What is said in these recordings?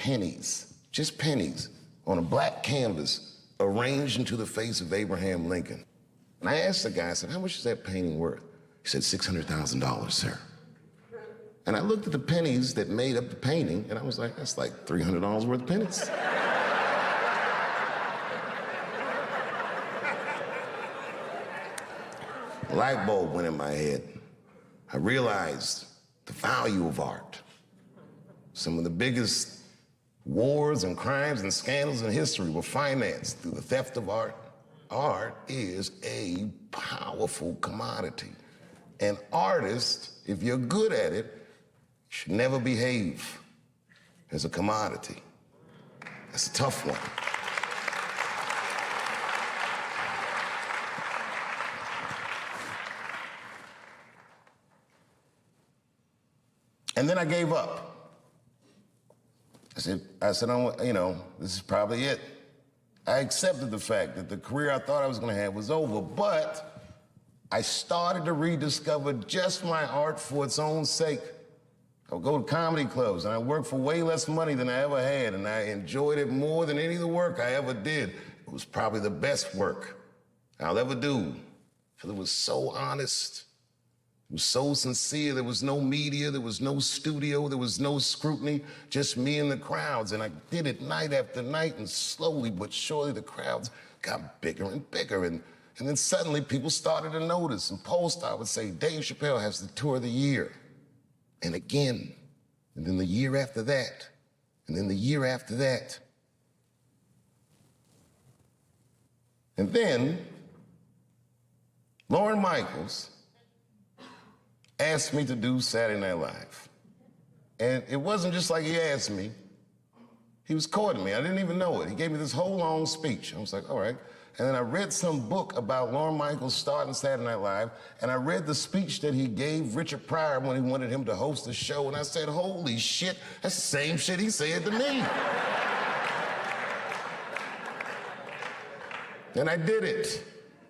pennies, just pennies, on a black canvas arranged into the face of Abraham Lincoln. And I asked the guy, I said, how much is that painting worth? He said, $600,000, sir. And I looked at the pennies that made up the painting, and I was like, that's like $300 worth of pennies. A light bulb went in my head. I realized the value of art. Some of the biggest wars and crimes and scandals in history were financed through the theft of art. Art is a powerful commodity. And artists, if you're good at it, should never behave as a commodity. That's a tough one. And then I gave up. I said, this is probably it. I accepted the fact that the career I thought I was gonna have was over, but I started to rediscover just my art for its own sake. I would go to comedy clubs and I worked for way less money than I ever had, and I enjoyed it more than any of the work I ever did. It was probably the best work I'll ever do, because it was so honest. It was so sincere. There was no media, there was no studio, there was no scrutiny, just me and the crowds. And I did it night after night, and slowly but surely the crowds got bigger and bigger. And then suddenly people started to notice, and Polestar would say, Dave Chappelle has the tour of the year. And again, and then the year after that, and then the year after that. And then Lorne Michaels asked me to do Saturday Night Live. And it wasn't just like he asked me, he was courting me. I didn't even know it. He gave me this whole long speech. I was like, all right. And then I read some book about Lorne Michaels starting Saturday Night Live, and I read the speech that he gave Richard Pryor when he wanted him to host the show, and I said, holy shit, that's the same shit he said to me. And I did it.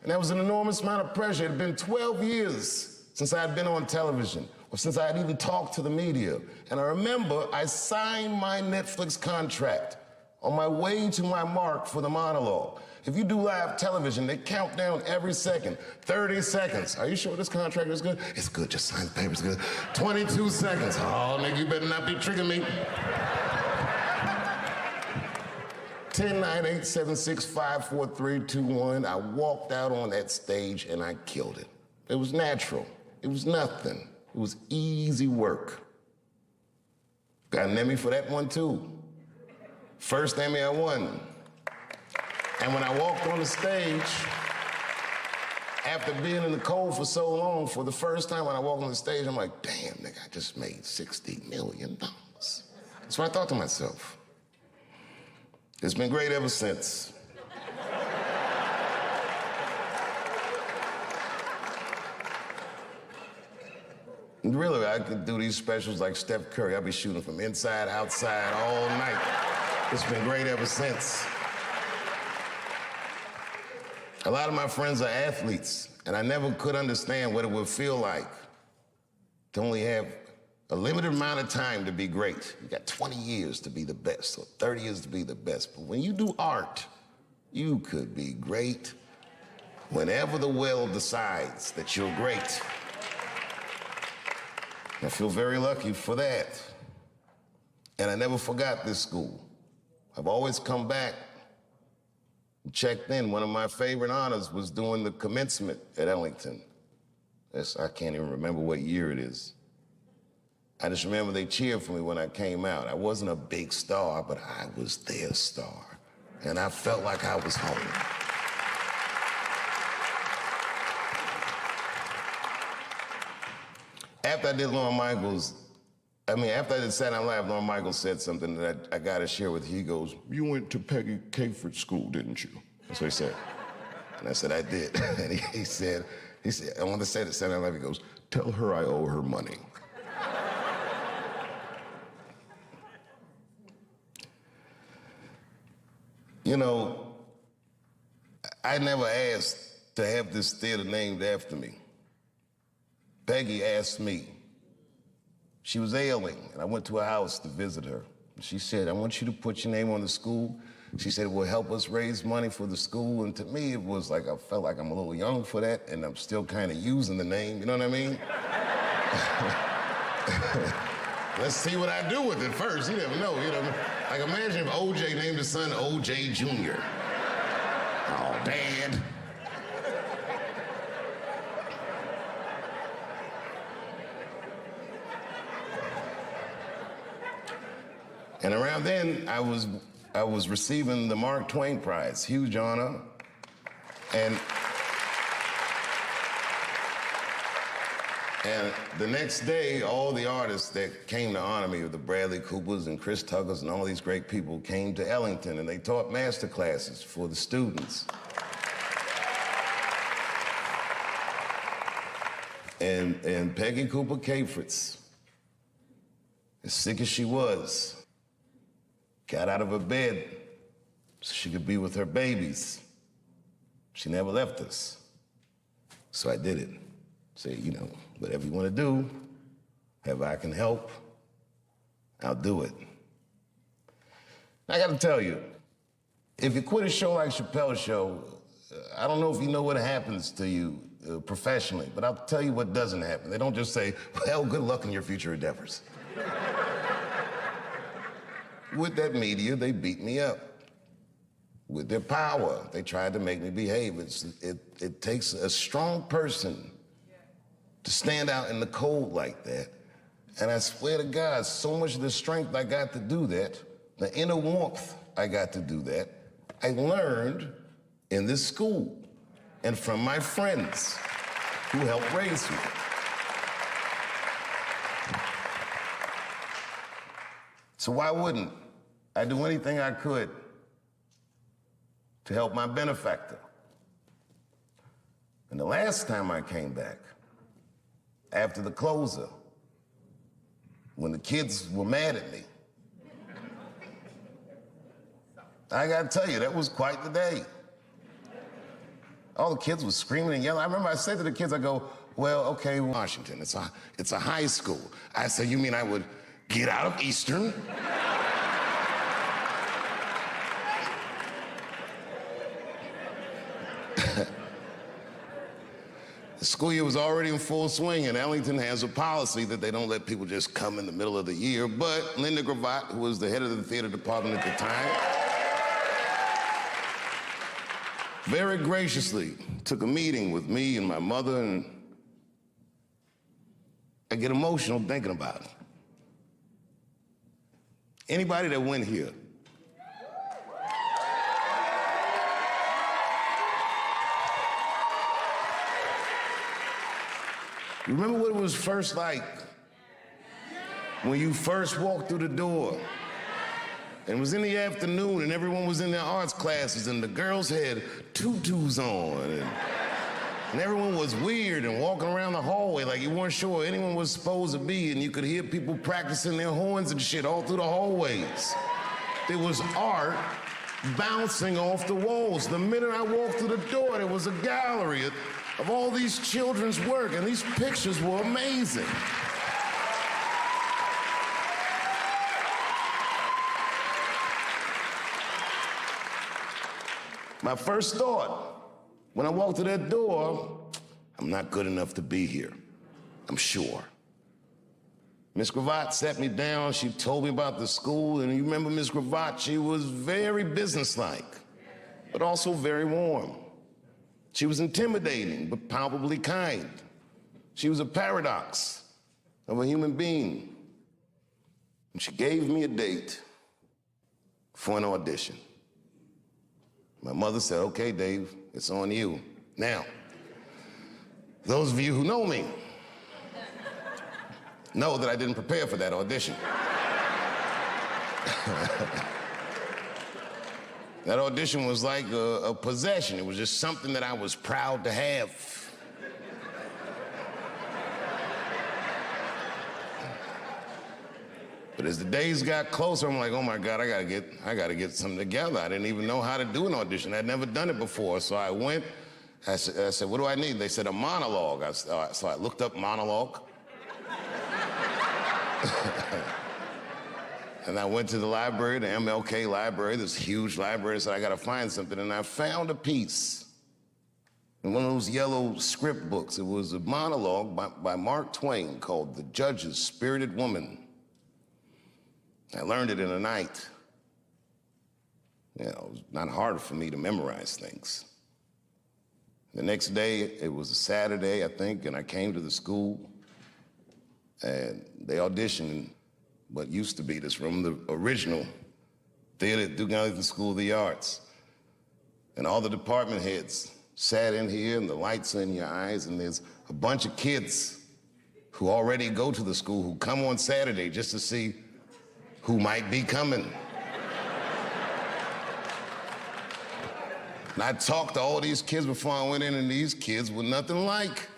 And that was an enormous amount of pressure. It had been 12 years since I had been on television, or since I had even talked to the media. And I remember I signed my Netflix contract on my way to my mark for the monologue. If you do live television, they count down every second. 30 seconds. Are you sure this contract is good? It's good, just sign the paper, it's good. 22 seconds. Oh, nigga, you better not be tricking me. 10, 9, 8, 7, 6, 5, 4, 3, 2, 1. I walked out on that stage and I killed it. It was natural. It was nothing. It was easy work. Got an Emmy for that one, too. First Emmy I won. And when I walked on the stage, after being in the cold for so long, for the first time when I walked on the stage, I'm like, damn, nigga, I just made $60 million. That's what I thought to myself. It's been great ever since. And really, I could do these specials like Steph Curry. I'll be shooting from inside, outside, all night. It's been great ever since. A lot of my friends are athletes, and I never could understand what it would feel like to only have a limited amount of time to be great. You got 20 years to be the best, or 30 years to be the best. But when you do art, you could be great whenever the will decides that you're great. I feel very lucky for that. And I never forgot this school. I've always come back and checked in. One of my favorite honors was doing the commencement at Ellington. I can't even remember what year it is. I just remember they cheered for me when I came out. I wasn't a big star, but I was their star. And I felt like I was home. After I did Lorne Michaels, after I did Saturday Night Live, Lorne Michaels said something that I gotta share with you. He goes, you went to Peggy Caford School, didn't you? That's what he said. And I said, I did. And he said, I want to say to Saturday Night Live, he goes, tell her I owe her money. You know, I never asked to have this theater named after me. Peggy asked me. She was ailing, and I went to her house to visit her. She said, I want you to put your name on the school. She said, it will help us raise money for the school. And to me, it was like, I felt like I'm a little young for that, and I'm still kind of using the name, you know what I mean? Let's see what I do with it first. You never know, you know. Like, imagine if OJ named his son OJ Jr. Oh, Dad. And around then, I was receiving the Mark Twain Prize, huge honor. And the next day, all the artists that came to honor me, the Bradley Coopers and Chris Tuckers and all these great people, came to Ellington, and they taught master classes for the students. And Peggy Cooper Capritz, as sick as she was, got out of her bed so she could be with her babies. She never left us. So I did it. Say, you know, whatever you want to do, however I can help, I'll do it. I got to tell you, if you quit a show like Chappelle's show, I don't know if you know what happens to you professionally, but I'll tell you what doesn't happen. They don't just say, well, good luck in your future endeavors. With that media, they beat me up. With their power, they tried to make me behave. It takes a strong person to stand out in the cold like that. And I swear to God, so much of the strength I got to do that, the inner warmth I got to do that, I learned in this school and from my friends who helped raise me. So why wouldn't I do anything I could to help my benefactor? And the last time I came back, after the closer, when the kids were mad at me, I gotta tell you, that was quite the day. All the kids were screaming and yelling. I remember I said to the kids, I go, well, okay, Washington, it's a high school. I said, you mean I would get out of Eastern? The school year was already in full swing, and Ellington has a policy that they don't let people just come in the middle of the year. But Linda Gravatt, who was the head of the theater department at the time, very graciously took a meeting with me and my mother, and I get emotional thinking about it. Anybody that went here, you remember what it was first like when you first walked through the door? And it was in the afternoon and everyone was in their arts classes and the girls had tutus on and everyone was weird and walking around the hallway like you weren't sure where anyone was supposed to be, and you could hear people practicing their horns and shit all through the hallways. There was art bouncing off the walls. The minute I walked through the door, there was a gallery of all these children's work, and these pictures were amazing. My first thought, when I walked through that door, I'm not good enough to be here, I'm sure. Miss Gravatt sat me down, she told me about the school, and you remember Miss Gravatt, she was very businesslike, but also very warm. She was intimidating, but palpably kind. She was a paradox of a human being. And she gave me a date for an audition. My mother said, okay, Dave, it's on you. Now, those of you who know me know that I didn't prepare for that audition. That audition was like a possession. It was just something that I was proud to have. But as the days got closer, I'm like, oh my God, I gotta get something together. I didn't even know how to do an audition. I'd never done it before. So I went, I said, what do I need? They said a monologue. So I looked up monologue. And I went to the library, the MLK library, this huge library, so I gotta find something, and I found a piece in one of those yellow script books. It was a monologue by Mark Twain called The Judge's Spirited Woman. I learned it in a night. You know, it was not hard for me to memorize things. The next day, it was a Saturday, I think, and I came to the school, and they auditioned in what used to be this room, the original theater at Duke Ellington School of the Arts. And all the department heads sat in here, and the lights are in your eyes, and there's a bunch of kids who already go to the school who come on Saturday just to see who might be coming. And I talked to all these kids before I went in, and these kids were nothing like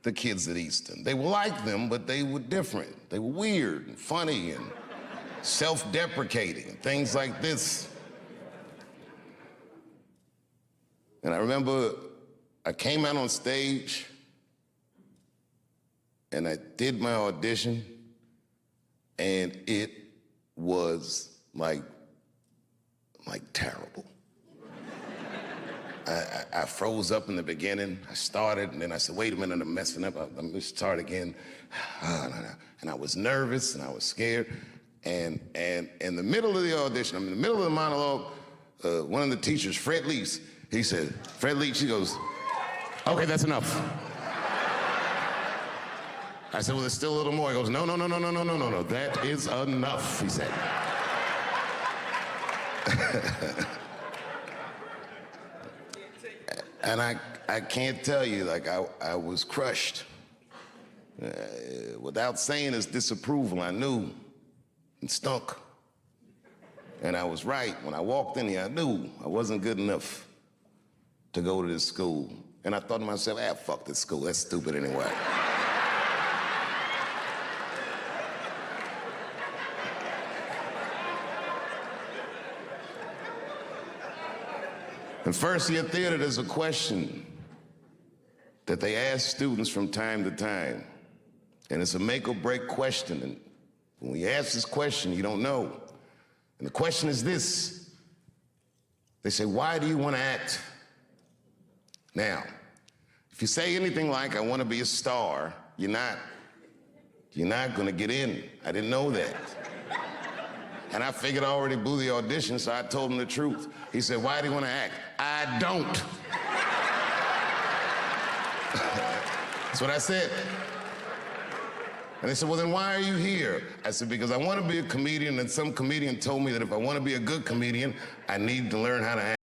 the kids at Easton. They were like them, but they were different. They were weird and funny and self-deprecating and things like this. And I remember I came out on stage and I did my audition, and it was like terrible. I froze up in the beginning. I started, and then I said, wait a minute, I'm messing up. Let me start again. And I was nervous, and I was scared. And in the middle of the audition, I'm in the middle of the monologue, one of the teachers, Fred Leach, he said, Fred Leach, he goes, okay, that's enough. I said, well, there's still a little more. He goes, no, that is enough, he said. And I can't tell you, like, I was crushed. Without saying his disapproval, I knew it stunk. And I was right. When I walked in here, I knew I wasn't good enough to go to this school. And I thought to myself, fuck this school, that's stupid anyway. In first-year theater, there's a question that they ask students from time to time. And it's a make-or-break question. And when we ask this question, you don't know. And the question is this. They say, why do you want to act? Now, if you say anything like, I want to be a star, you're not going to get in. I didn't know that. And I figured I already blew the audition, so I told him the truth. He said, why do you want to act? I don't. That's what I said. And they said, well, then why are you here? I said, because I want to be a comedian, and some comedian told me that if I want to be a good comedian, I need to learn how to act.